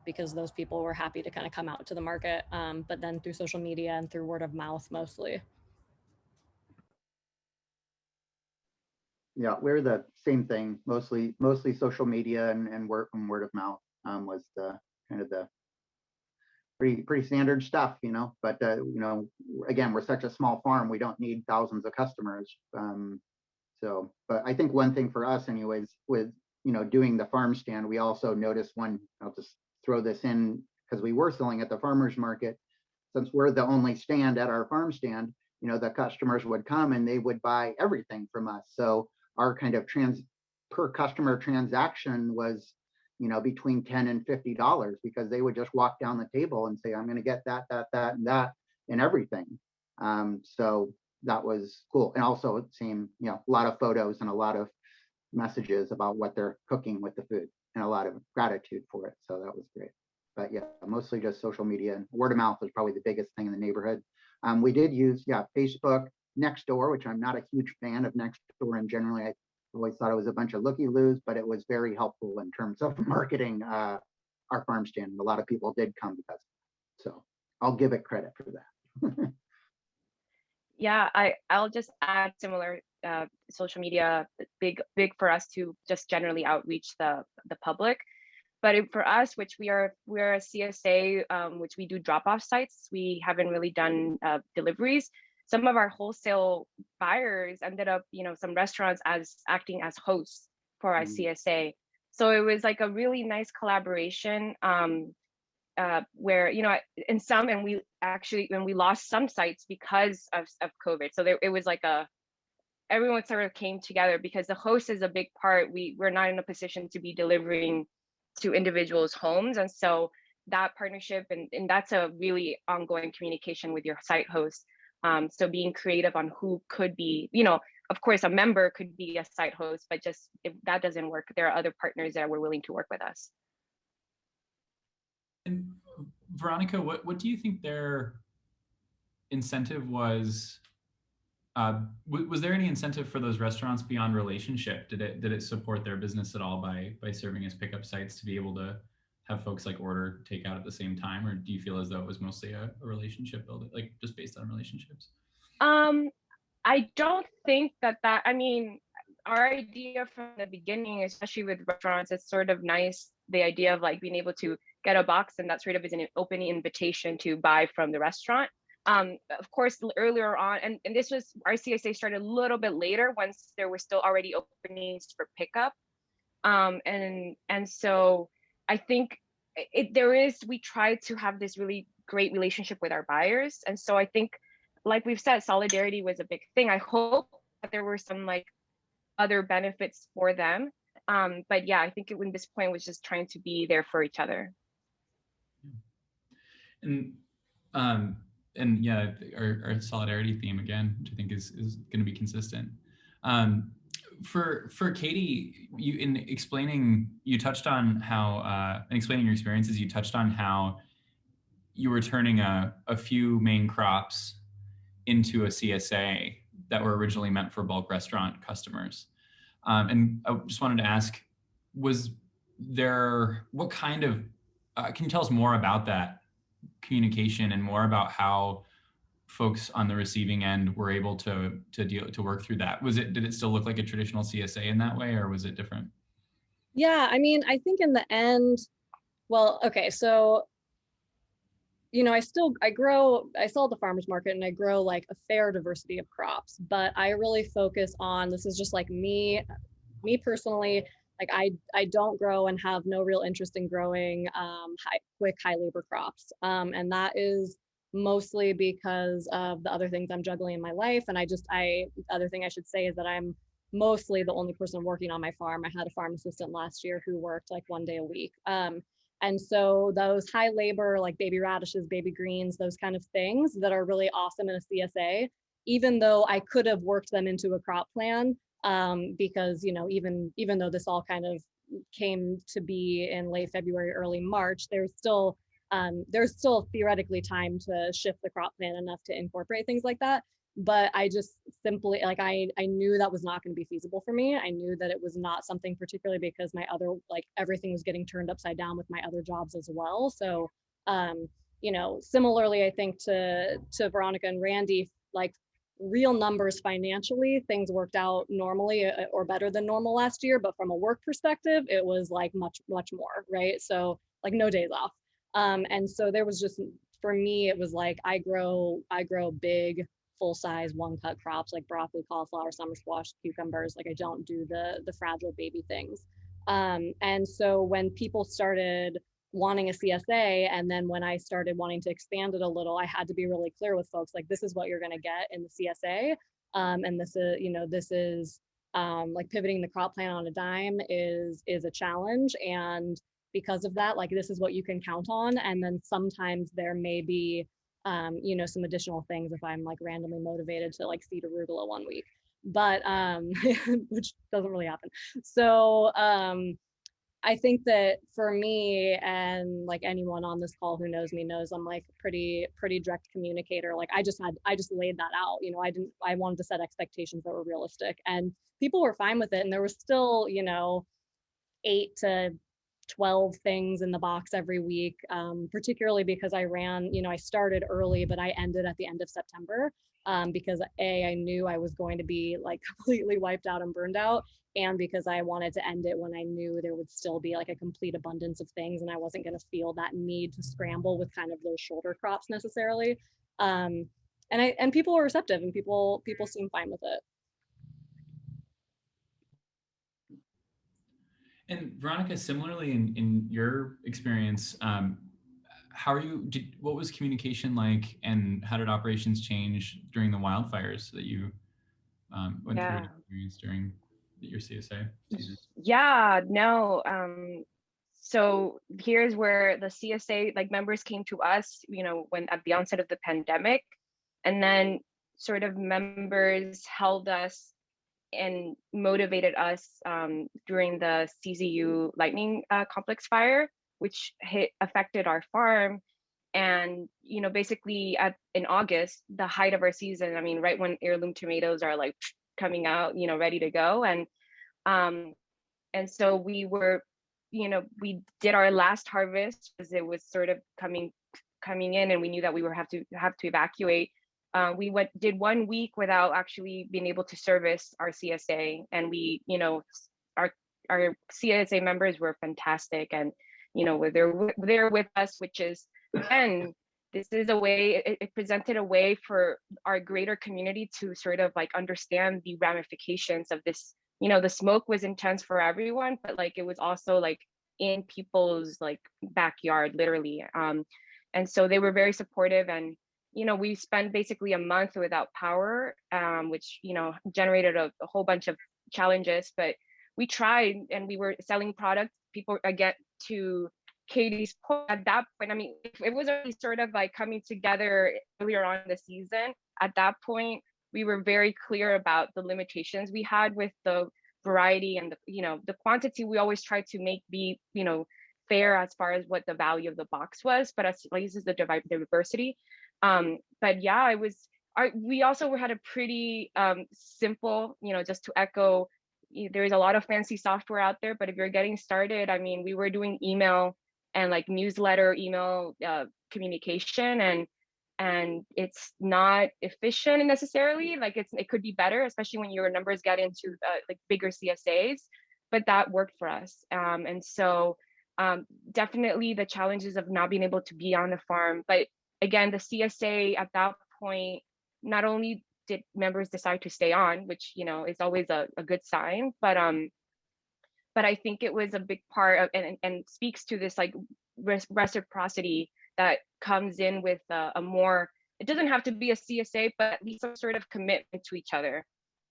Because those people were happy to kind of come out to the market, but then through social media and through word of mouth mostly. Yeah, we're the same thing. Mostly social media and word of mouth was the kind of the pretty standard stuff, But again, we're such a small farm, we don't need thousands of customers. But I think one thing for us, anyways, with doing the farm stand, we also noticed one, I'll just throw this in because we were selling at the farmers market. Since we're the only stand at our farm stand, the customers would come and they would buy everything from us. So our kind of per customer transaction was, between $10 and $50 because they would just walk down the table and say, I'm going to get that, and that, and everything. So that was cool. And also it seemed, a lot of photos and a lot of messages about what they're cooking with the food and a lot of gratitude for it. So that was great. But yeah, mostly just social media and word of mouth was probably the biggest thing in the neighborhood. We did use, Facebook, Nextdoor, which I'm not a huge fan of Nextdoor, and generally I always thought it was a bunch of looky-loos, but it was very helpful in terms of marketing our farm stand. A lot of people did come because, so I'll give it credit for that. Yeah, I'll just add similar social media, big for us to just generally outreach the public. But for us, which we're a CSA, which we do drop-off sites, we haven't really done deliveries. Some of our wholesale buyers ended up, some restaurants acting as hosts for our CSA. So it was like a really nice collaboration. Where and we lost some sites because of COVID. So it was like everyone sort of came together because the host is a big part. We're not in a position to be delivering to individuals' homes, and so that partnership and that's a really ongoing communication with your site host. So being creative on who could be, of course, a member could be a site host, but just if that doesn't work, there are other partners that were willing to work with us. And Veronica, what do you think their incentive was? Was there any incentive for those restaurants beyond relationship? Did it support their business at all by serving as pickup sites to be able to have folks like order takeout at the same time, or do you feel as though it was mostly a relationship building, like just based on relationships? I don't think that. I mean, our idea from the beginning, especially with restaurants, it's sort of nice. The idea of like being able to get a box and that sort of is an open invitation to buy from the restaurant. Of course, earlier on, and this was our CSA started a little bit later once there were still already openings for pickup. And so I think we try to have this really great relationship with our buyers. And so I think, like we've said, solidarity was a big thing. I hope that there were some like other benefits for them. But yeah, I think in this point was just trying to be there for each other. And yeah, our solidarity theme again, which I think is going to be consistent. For Caiti, in explaining your experiences, you touched on how you were turning a few main crops into a CSA that were originally meant for bulk restaurant customers. And I just wanted to ask, what kind of, can you tell us more about that communication and more about how folks on the receiving end were able to work through that? Did it still look like a traditional CSA in that way, or was it different? Yeah, I mean, I think in the end, well, okay, so I sell at the farmers market and I grow like a fair diversity of crops, but I really focus on, this is just like me me personally, like I don't grow and have no real interest in growing quick high labor crops. And that is mostly because of the other things I'm juggling in my life. And the other thing I should say is that I'm mostly the only person working on my farm. I had a farm assistant last year who worked like 1 day a week. And so those high labor, like baby radishes, baby greens, those kind of things that are really awesome in a CSA, even though I could have worked them into a crop plan, because, you know, even though this all kind of came to be in late February, early March, there's still theoretically time to shift the crop plan enough to incorporate things like that. But I just simply, like, I knew that was not going to be feasible for me. I knew that it was not something, particularly because my other, like, everything was getting turned upside down with my other jobs as well. So, you know, similarly, I think to Veronica and Randy, like, real numbers financially, things worked out normally or better than normal last year. But from a work perspective, it was like much more, right? So like no days off. And so there was just, for me, it was like, I grow big, full size, one cut crops like broccoli, cauliflower, summer squash, cucumbers. Like I don't do the fragile baby things. And so when people started wanting a CSA, and then when I started wanting to expand it a little, I had to be really clear with folks, like, this is what you're going to get in the CSA. And this is, you know, this is like pivoting the crop plan on a dime is a challenge. And because of that, like, this is what you can count on. And then sometimes there may be, you know, some additional things if I'm like randomly motivated to like seed arugula one week, but which doesn't really happen. So I think that for me, and like anyone on this call who knows me knows, I'm like pretty direct communicator. Like I just laid that out. You know, I wanted to set expectations that were realistic, and people were fine with it. And there was still, you know, 8 to 12 things in the box every week, particularly because I ran, you know, I started early, but I ended at the end of September, because I knew I was going to be like completely wiped out and burned out. And because I wanted to end it when I knew there would still be like a complete abundance of things, and I wasn't going to feel that need to scramble with kind of those shoulder crops necessarily. And people were receptive, and people seemed fine with it. And Veronica, similarly in your experience, how are you? What was communication like, and how did operations change during the wildfires that you went through and experienced during your CSA season? Yeah, no. So here's where the CSA like members came to us, you know, when at the onset of the pandemic, and then sort of members held us and motivated us during the CZU lightning complex fire, which affected our farm. And, you know, basically in August, the height of our season, I mean, right when heirloom tomatoes are like coming out, you know, ready to go. And so we were, you know, we did our last harvest because it was sort of coming in, and we knew that we were have to evacuate. We did 1 week without actually being able to service our CSA, and we, you know, our CSA members were fantastic, and you know, they're with us, which is, again, this is a way, it presented a way for our greater community to sort of like understand the ramifications of this. You know, the smoke was intense for everyone, but like it was also like in people's like backyard, literally. And so they were very supportive, and you know, we spent basically a month without power, which, you know, generated a whole bunch of challenges, but we tried, and we were selling products. People get to Katie's point, at that point, I mean, it was already sort of like coming together earlier on in the season. At that point, we were very clear about the limitations we had with the variety and the, you know, the quantity. We always tried to make be, you know, fair as far as what the value of the box was, but as like, this is the diversity. But yeah, it was, we also had a pretty simple, you know, just to echo, there's a lot of fancy software out there, but if you're getting started, I mean, we were doing email and like newsletter, email communication, and it's not efficient necessarily. Like it could be better, especially when your numbers get into like bigger CSAs, but that worked for us. And so definitely the challenges of not being able to be on the farm, but again, the CSA at that point, not only did members decide to stay on, which, you know, is always a good sign, but but I think it was a big part of, and speaks to this like reciprocity that comes in with a more, it doesn't have to be a CSA, but at least some sort of commitment to each other.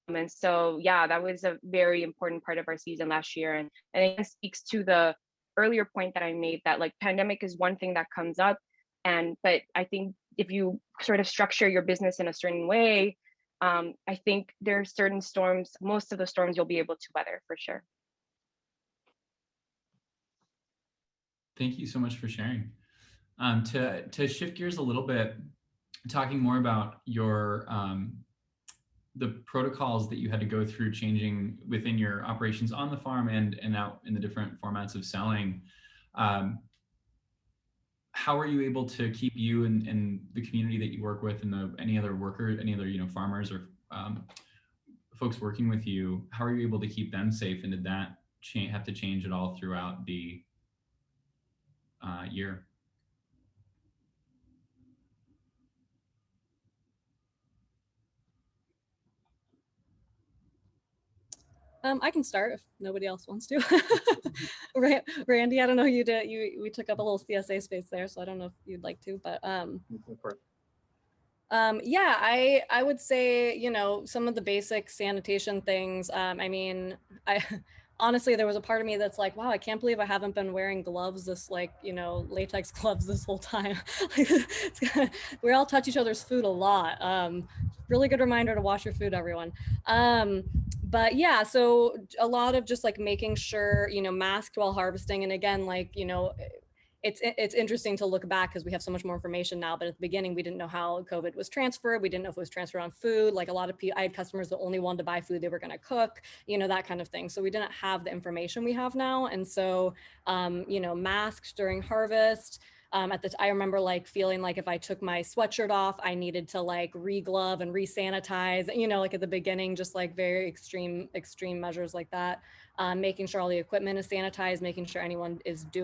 And so, yeah, that was a very important part of our season last year. And it speaks to the earlier point that I made, that like pandemic is one thing that comes up. But I think if you sort of structure your business in a certain way, I think there are certain storms, most of the storms you'll be able to weather for sure. Thank you so much for sharing. To shift gears a little bit, talking more about your the protocols that you had to go through changing within your operations on the farm and out in the different formats of selling. How are you able to keep you and the community that you work with and any other workers, any other farmers or folks working with you? How are you able to keep them safe? And did that have to change at all throughout the year? I can start if nobody else wants to. Randy, I don't know, we took up a little CSA space there, so I don't know if you'd like to, but yeah, I would say, some of the basic sanitation things. I mean, honestly, there was a part of me that's like, wow, I can't believe I haven't been wearing gloves, latex gloves this whole time. We all touch each other's food a lot. Really good reminder to wash your food, everyone. But yeah, so a lot of just like making sure, masked while harvesting. And again, it's interesting to look back because we have so much more information now, but at the beginning, we didn't know how COVID was transferred. We didn't know if it was transferred on food. Like a lot of people, I had customers that only wanted to buy food they were going to cook, that kind of thing. So we didn't have the information we have now. And so, masked during harvest. I remember feeling like if I took my sweatshirt off, I needed to re-glove and re-sanitize, at the beginning, just very extreme measures like that. Making sure all the equipment is sanitized, making sure anyone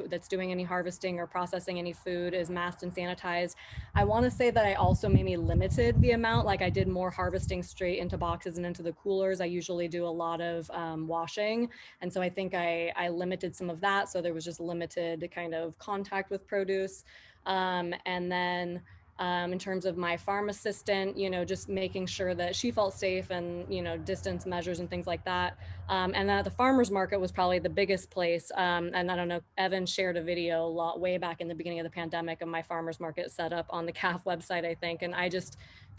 that's doing any harvesting or processing any food is masked and sanitized. I want to say that I also maybe limited the amount, I did more harvesting straight into boxes and into the coolers. I usually do a lot of washing. And so I think I limited some of that. So there was just limited kind of contact with produce. And then in terms of my farm assistant, just making sure that she felt safe and, distance measures and things like that. And then at the farmer's market was probably the biggest place. And I don't know, Evan shared a video way back in the beginning of the pandemic of my farmer's market set up on the CAFF website, I think. And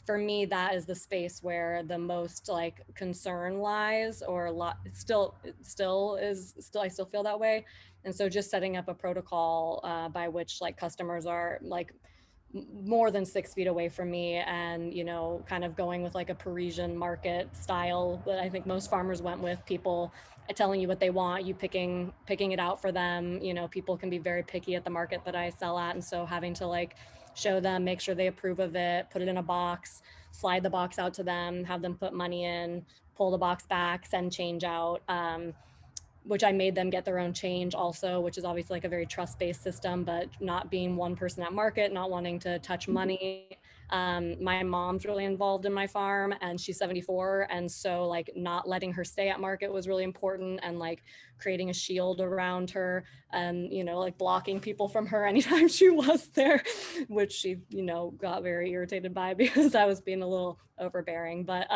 for me, that is the space where the most concern lies, or still I still feel that way. And so just setting up a protocol by which customers are more than 6 feet away from me, and kind of going with a Parisian market style that I think most farmers went with, people telling you what they want, you picking it out for them. People can be very picky at the market that I sell at, and so having to show them, make sure they approve of it, put it in a box, slide the box out to them, have them put money in, pull the box back, send change out, which I made them get their own change also, which is obviously a very trust-based system, but not being one person at market, not wanting to touch money. My mom's really involved in my farm, and she's 74. And so not letting her stay at market was really important, and creating a shield around her and, blocking people from her anytime she was there, which she, got very irritated by because I was being a little overbearing. But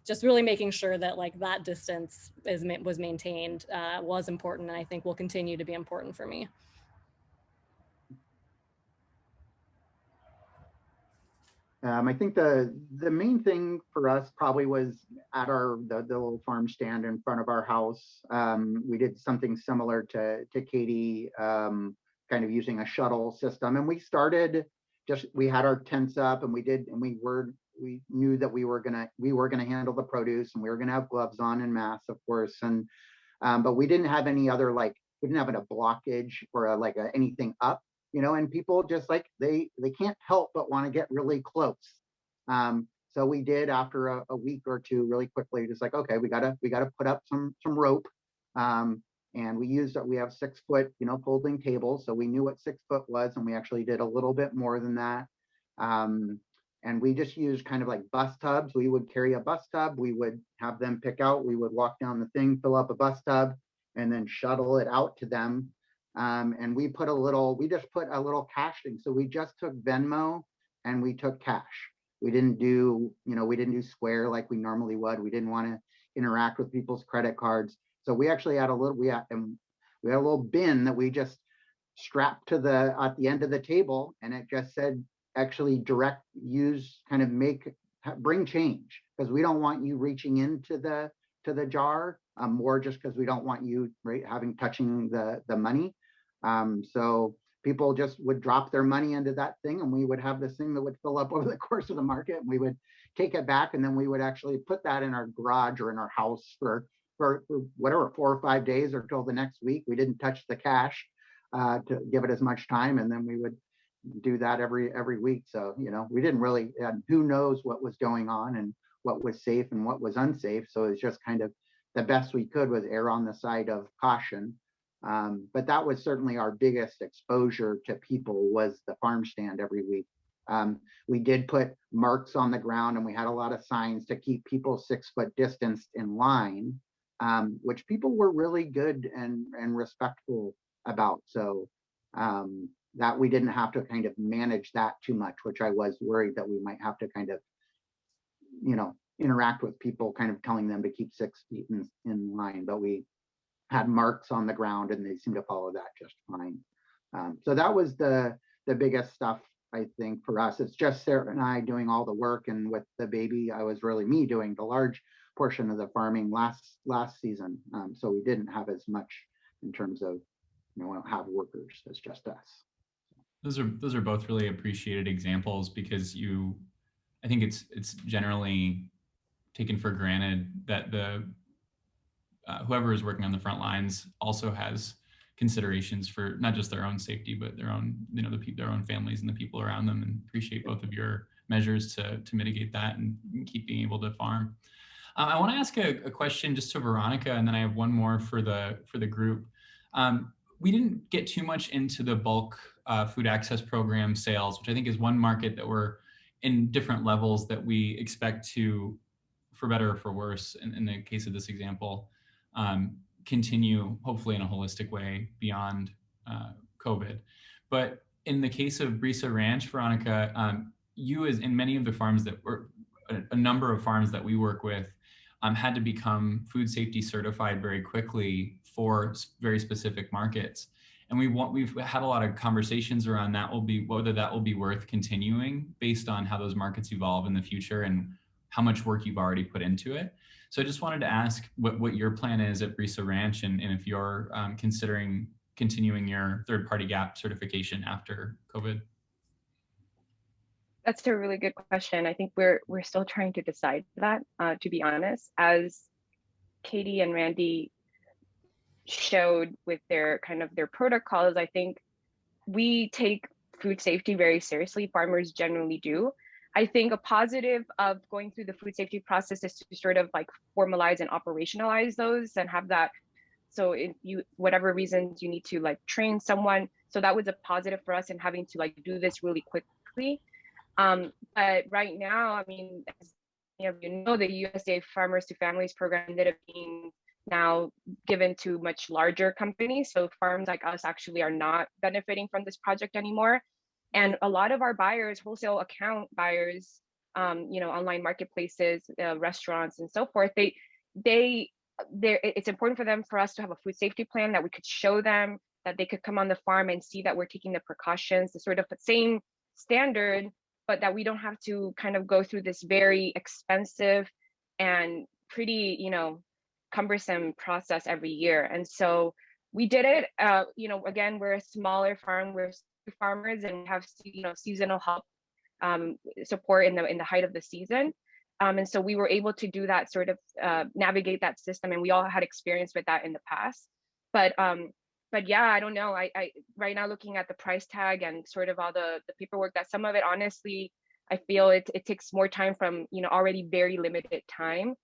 just really making sure that that distance was maintained was important, and I think will continue to be important for me. I think the main thing for us probably was at the little farm stand in front of our house. We did something similar to Caiti, kind of using a shuttle system, and we started we had our tents up, and we knew that we were gonna handle the produce, and we were gonna have gloves on and masks, of course, and but we didn't have any other we didn't have a blockage or anything up. And people just they can't help but want to get really close. So we did, after a week or two, really quickly, just okay, we gotta put up some rope. And we have 6 foot, folding tables. So we knew what 6 foot was, and we actually did a little bit more than that. And we just used kind of bus tubs. We would carry a bus tub. We would have them pick out. We would walk down the thing, fill up a bus tub, and then shuttle it out to them. And we just put a little cash thing. So we just took Venmo and we took cash. We didn't do, we didn't do Square like we normally would. We didn't want to interact with people's credit cards. So we actually had a little bin that we just strapped to at the end of the table, and it just said, actually direct use, kind of bring change, because we don't want you reaching into the jar, more just because we don't want you touching the money. So people just would drop their money into that thing, and we would have this thing that would fill up over the course of the market, and we would take it back, and then we would actually put that in our garage or in our house for whatever, 4 or 5 days or till the next week. We didn't touch the cash to give it as much time, and then we would do that every week. So we didn't really, who knows what was going on and what was safe and what was unsafe. So it's just kind of the best we could was err on the side of caution. But that was certainly our biggest exposure to people, was the farm stand every week. We did put marks on the ground, and we had a lot of signs to keep people 6 foot distance in line, which people were really good and respectful about. So that we didn't have to kind of manage that too much, which I was worried that we might have to kind of, interact with people, kind of telling them to keep 6 feet in line. But we had marks on the ground, and they seemed to follow that just fine. So that was the biggest stuff, I think, for us. It's just Sarah and I doing all the work, and with the baby, I was really me doing the large portion of the farming last season. So we didn't have as much in terms of, we don't have workers. It's just us. Those are both really appreciated examples, because I think it's generally taken for granted that whoever is working on the front lines also has considerations for not just their own safety, but their own, their own families and the people around them, and appreciate both of your measures to mitigate that and keep being able to farm. I want to ask a question just to Verónica, and then I have one more for the group. We didn't get too much into the bulk food access program sales, which I think is one market that we're in different levels that we expect to, for better or for worse, in the case of this example, continue hopefully in a holistic way beyond COVID. But in the case of Brisa Ranch, Verónica, you, as in many of the farms that were, a number of farms that we work with, had to become food safety certified very quickly for very specific markets. And we've had a lot of conversations around whether that will be worth continuing based on how those markets evolve in the future and how much work you've already put into it. So I just wanted to ask what your plan is at Brisa Ranch, and if you're considering continuing your third-party GAP certification after COVID. That's a really good question. I think we're still trying to decide that, to be honest. As Caiti and Randy showed with their protocols, I think we take food safety very seriously. Farmers generally do. I think a positive of going through the food safety process is to sort of like formalize and operationalize those and have that. So if whatever reasons you need to like train someone. So that was a positive for us in having to like do this really quickly. But right now, I mean, as the USDA Farmers to Families program ended up being now given to much larger companies. So farms like us actually are not benefiting from this project anymore. And a lot of our buyers, wholesale account buyers, online marketplaces, restaurants and so forth, it's important for us to have a food safety plan that we could show them, that they could come on the farm and see that we're taking the precautions, the sort of the same standard, but that we don't have to kind of go through this very expensive and pretty, cumbersome process every year. And so we did it. Again, we're a smaller farm, we're farmers, and we have seasonal help support in the height of the season. And so we were able to do that, sort of navigate that system, and we all had experience with that in the past. But yeah, I don't know. I right now, looking at the price tag and sort of all the paperwork, that some of it, honestly, I feel it takes more time from already very limited time.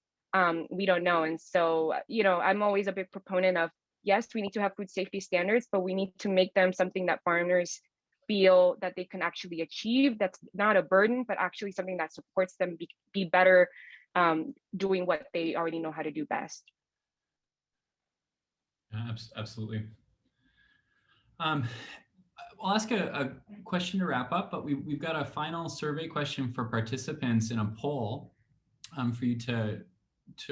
We don't know. And so, I'm always a big proponent of, yes, we need to have food safety standards, but we need to make them something that farmers feel that they can actually achieve. That's not a burden, but actually something that supports them be better doing what they already know how to do best. Yeah, absolutely. I'll ask a question to wrap up, but we've got a final survey question for participants in a poll for you to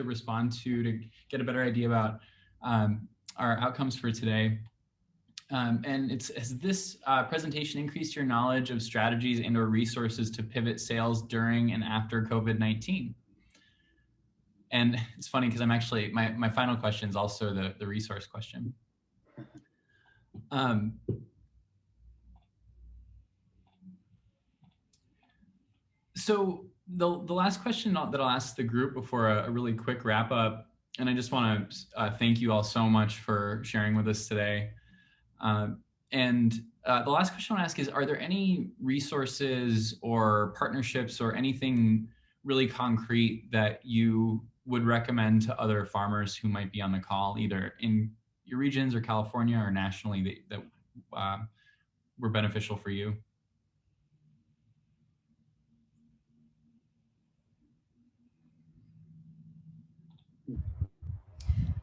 respond to get a better idea about our outcomes for today. And has this presentation increased your knowledge of strategies and or resources to pivot sales during and after COVID-19? And it's funny because I'm actually, my final question is also the resource question. So the last question that I'll ask the group before a really quick wrap up, and I just want to thank you all so much for sharing with us today. The last question I want to ask is, are there any resources or partnerships or anything really concrete that you would recommend to other farmers who might be on the call, either in your regions or California or nationally, that were beneficial for you?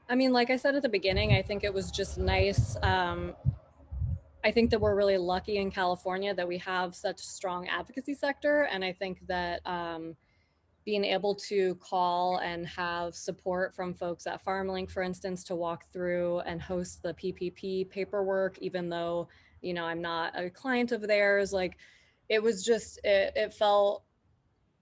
I mean, like I said at the beginning, I think it was just nice. I think that we're really lucky in California that we have such a strong advocacy sector. And I think that being able to call and have support from folks at FarmLink, for instance, to walk through and host the PPP paperwork, even though, you know, I'm not a client of theirs, like it was just, it felt,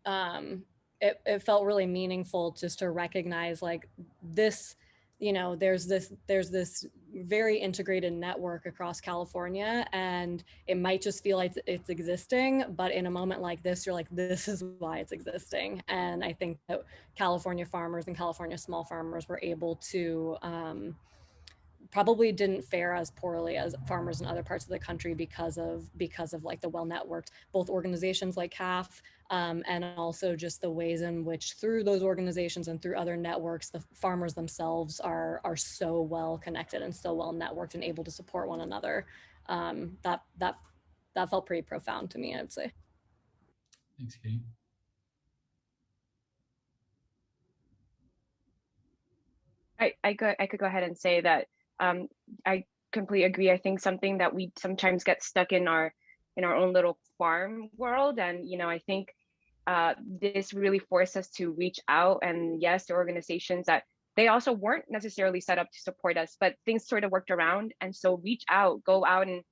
it felt really meaningful just to recognize like this, you know, there's this very integrated network across California, and it might just feel like it's existing, but in a moment like this, you're like, this is why it's existing. And I think that California farmers and California small farmers were able to probably didn't fare as poorly as farmers in other parts of the country because of like the well-networked both organizations like CAFF and also just the ways in which through those organizations and through other networks, the farmers themselves are so well connected and so well networked and able to support one another. That felt pretty profound to me, I would say. Thanks, Katie. I could go ahead and say that I completely agree. I think something that we sometimes get stuck in our own little farm world, and you know, I think this really forced us to reach out. And yes, there are organizations that they also weren't necessarily set up to support us, but things sort of worked around. And so reach out, go out and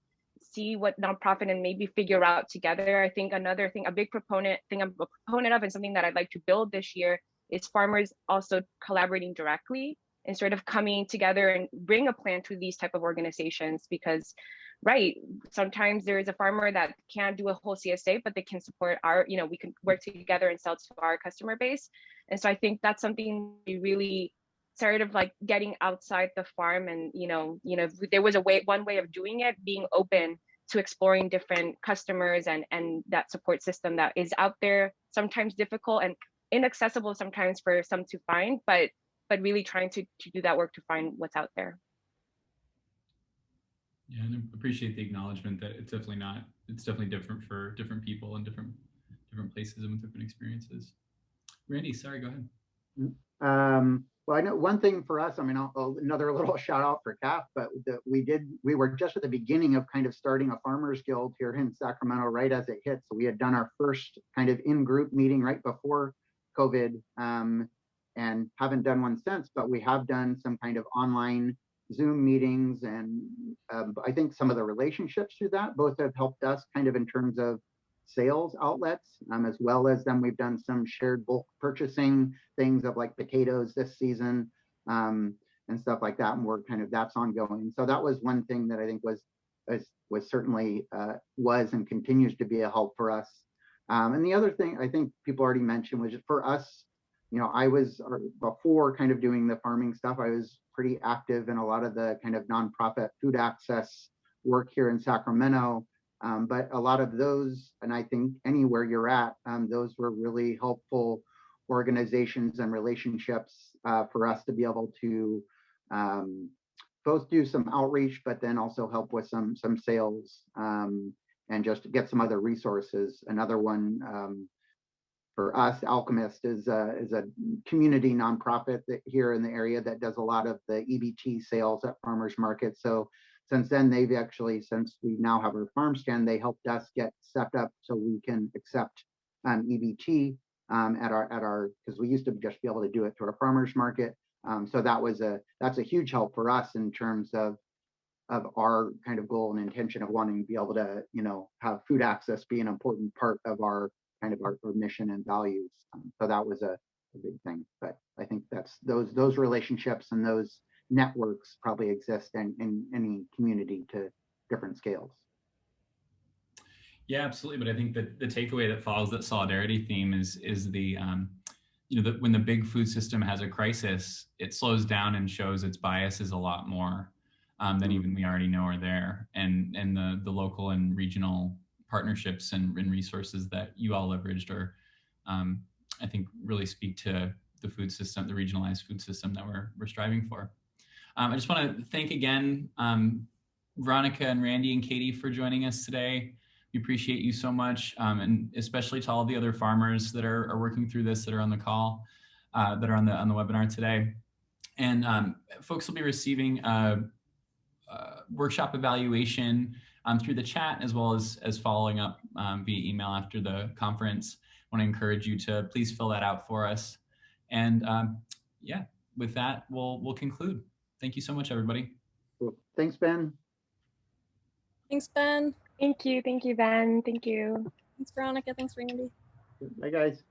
see what nonprofit and maybe figure out together. I think another thing, a big proponent I'm a proponent of, and something that I'd like to build this year is farmers also collaborating directly and sort of coming together and bring a plan to these type of organizations. Because right, sometimes there is a farmer that can't do a whole CSA, but they can support our, you know, we can work together and sell to our customer base. And so I think that's something we really sort of like getting outside the farm. And you know, there was one way of doing it, being open to exploring different customers and that support system that is out there, sometimes difficult and inaccessible sometimes for some to find, but really trying to do that work to find what's out there. Yeah, and I appreciate the acknowledgement that it's definitely different for different people and different places and with different experiences. Randy, sorry, go ahead. Well, I know one thing for us, I mean, another little shout out for CAFF, but we were just at the beginning of kind of starting a farmers guild here in Sacramento right as it hit. So we had done our first kind of in-group meeting right before COVID and haven't done one since, but we have done some kind of online Zoom meetings. And I think some of the relationships through that both have helped us kind of in terms of sales outlets, as well as then we've done some shared bulk purchasing things of like potatoes this season and stuff like that. And we're kind of, that's ongoing. So that was one thing that I think was certainly was and continues to be a help for us. And the other thing I think people already mentioned was for us, you know, I was before kind of doing the farming stuff, I was pretty active in a lot of the kind of nonprofit food access work here in Sacramento. But a lot of those, and I think anywhere you're at, those were really helpful organizations and relationships for us to be able to both do some outreach, but then also help with some sales and just get some other resources. Another one for us, Alchemist is a community nonprofit that here in the area that does a lot of the EBT sales at farmers market. So since then, they've actually, since we now have our farm stand, they helped us get set up so we can accept EBT at our because we used to just be able to do it through our farmers market. So that's a huge help for us in terms of our kind of goal and intention of wanting to be able to, have food access be an important part of our kind of our mission and values. So that was a big thing. But I think that's those relationships and those networks probably exist in any community to different scales. Yeah, absolutely. But I think that the takeaway that follows that solidarity theme is the when the big food system has a crisis, it slows down and shows its biases a lot more than even we already know are there. And the local and regional partnerships and resources that you all leveraged are, I think, really speak to the food system, the regionalized food system that we're striving for. I just want to thank again Verónica and Randy and Caiti for joining us today. We appreciate you so much, and especially to all the other farmers that are working through this, that are on the call, that are on the webinar today. And folks will be receiving a workshop evaluation through the chat, as well as following up via email after the conference. I want to encourage you to please fill that out for us. And yeah, with that, we'll conclude. Thank you so much, everybody. Cool. Thanks, Ben. Thanks, Ben. Thank you, Ben. Thank you. Thanks, Veronica. Thanks, Randy. Bye, guys.